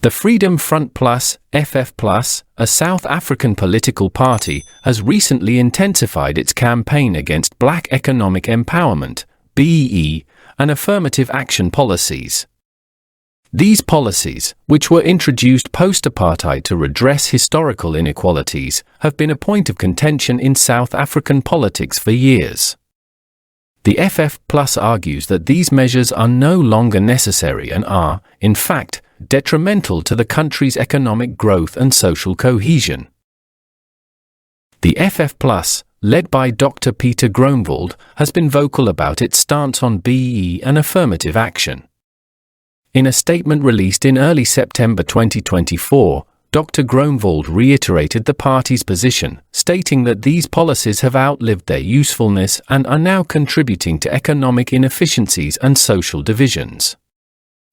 The Freedom Front Plus, FF Plus, a South African political party, has recently intensified its campaign against Black economic empowerment, BEE, and affirmative action policies. These policies, which were introduced post-apartheid to redress historical inequalities, have been a point of contention in South African politics for years. The FF Plus argues that these measures are no longer necessary and are, in fact, detrimental to the country's economic growth and social cohesion. The FF Plus, led by Dr. Peter Groenewald, has been vocal about its stance on BEE and affirmative action. In a statement released in early September 2024, Dr. Groenewald reiterated the party's position, stating that these policies have outlived their usefulness and are now contributing to economic inefficiencies and social divisions.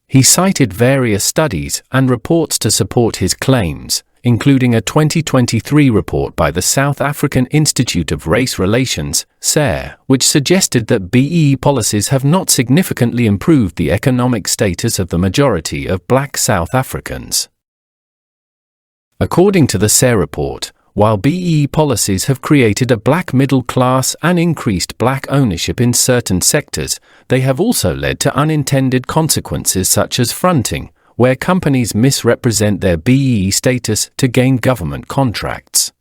He cited various studies and reports to support his claims, including a 2023 report by the South African Institute of Race Relations, SARE, which suggested that BEE policies have not significantly improved the economic status of the majority of Black South Africans. According to the SARE report, while BEE policies have created a Black middle class and increased Black ownership in certain sectors, they have also led to unintended consequences such as fronting, where companies misrepresent their BEE status to gain government contracts.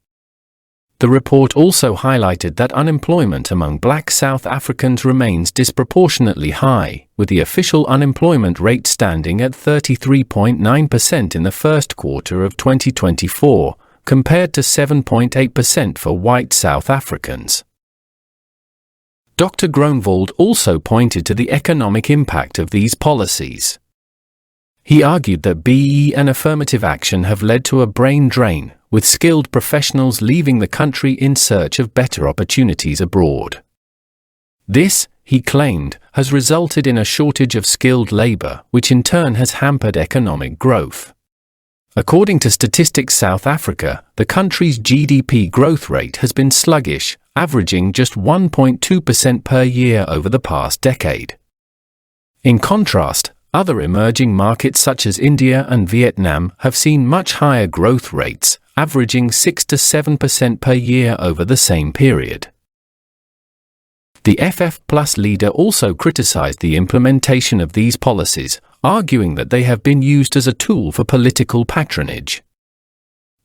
The report also highlighted that unemployment among Black South Africans remains disproportionately high, with the official unemployment rate standing at 33.9% in the first quarter of 2024, compared to 7.8% for white South Africans. Dr. Groenewald also pointed to the economic impact of these policies. He argued that BEE and affirmative action have led to a brain drain, with skilled professionals leaving the country in search of better opportunities abroad. This, he claimed, has resulted in a shortage of skilled labor, which in turn has hampered economic growth. According to Statistics South Africa, the country's GDP growth rate has been sluggish, averaging just 1.2% per year over the past decade. In contrast, other emerging markets such as India and Vietnam have seen much higher growth rates, averaging 6 to 7% per year over the same period. The FF Plus leader also criticized the implementation of these policies, arguing that they have been used as a tool for political patronage.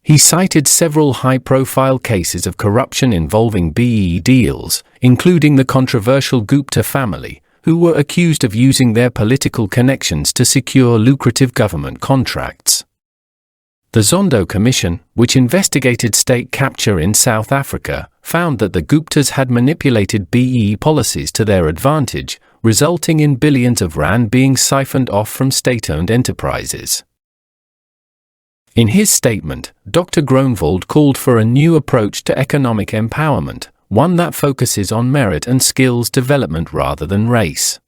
He cited several high-profile cases of corruption involving BEE deals, including the controversial Gupta family, who were accused of using their political connections to secure lucrative government contracts. The Zondo Commission, which investigated state capture in South Africa, found that the Guptas had manipulated BEE policies to their advantage, resulting in billions of rand being siphoned off from state-owned enterprises. In his statement, Dr. Groenewald called for a new approach to economic empowerment, one that focuses on merit and skills development rather than race.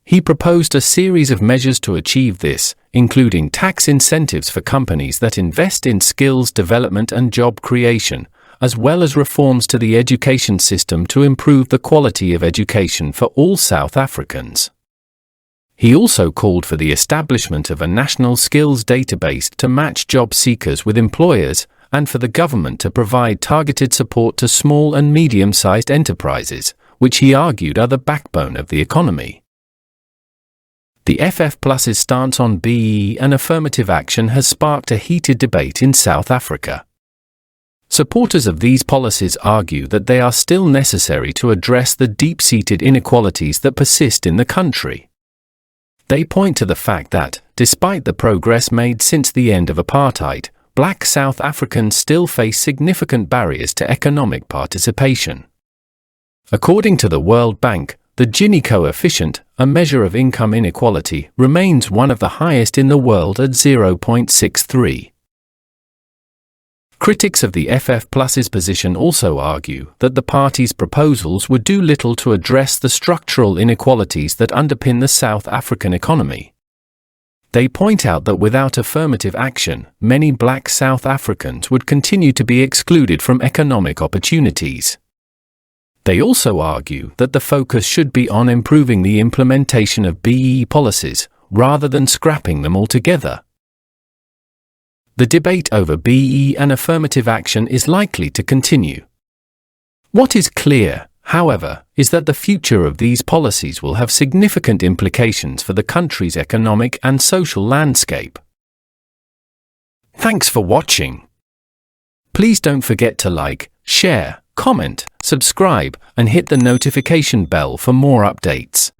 He proposed a series of measures to achieve this, including tax incentives for companies that invest in skills development and job creation, as well as reforms to the education system to improve the quality of education for all South Africans. He also called for the establishment of a national skills database to match job seekers with employers, and for the government to provide targeted support to small and medium-sized enterprises, which he argued are the backbone of the economy. The FF Plus's stance on BEE and affirmative action has sparked a heated debate in South Africa. Supporters of these policies argue that they are still necessary to address the deep-seated inequalities that persist in the country. They point to the fact that, despite the progress made since the end of apartheid, Black South Africans still face significant barriers to economic participation. According to the World Bank, the Gini coefficient, a measure of income inequality, remains one of the highest in the world at 0.63. Critics of the FF Plus's position also argue that the party's proposals would do little to address the structural inequalities that underpin the South African economy. They point out that without affirmative action, many Black South Africans would continue to be excluded from economic opportunities. They also argue that the focus should be on improving the implementation of BEE policies, rather than scrapping them altogether. the debate over BEE and affirmative action is likely to continue. What is clear, however, is that the future of these policies will have significant implications for the country's economic and social landscape. Thanks for watching. Please don't forget to like, share, comment, subscribe, and hit the notification bell for more updates.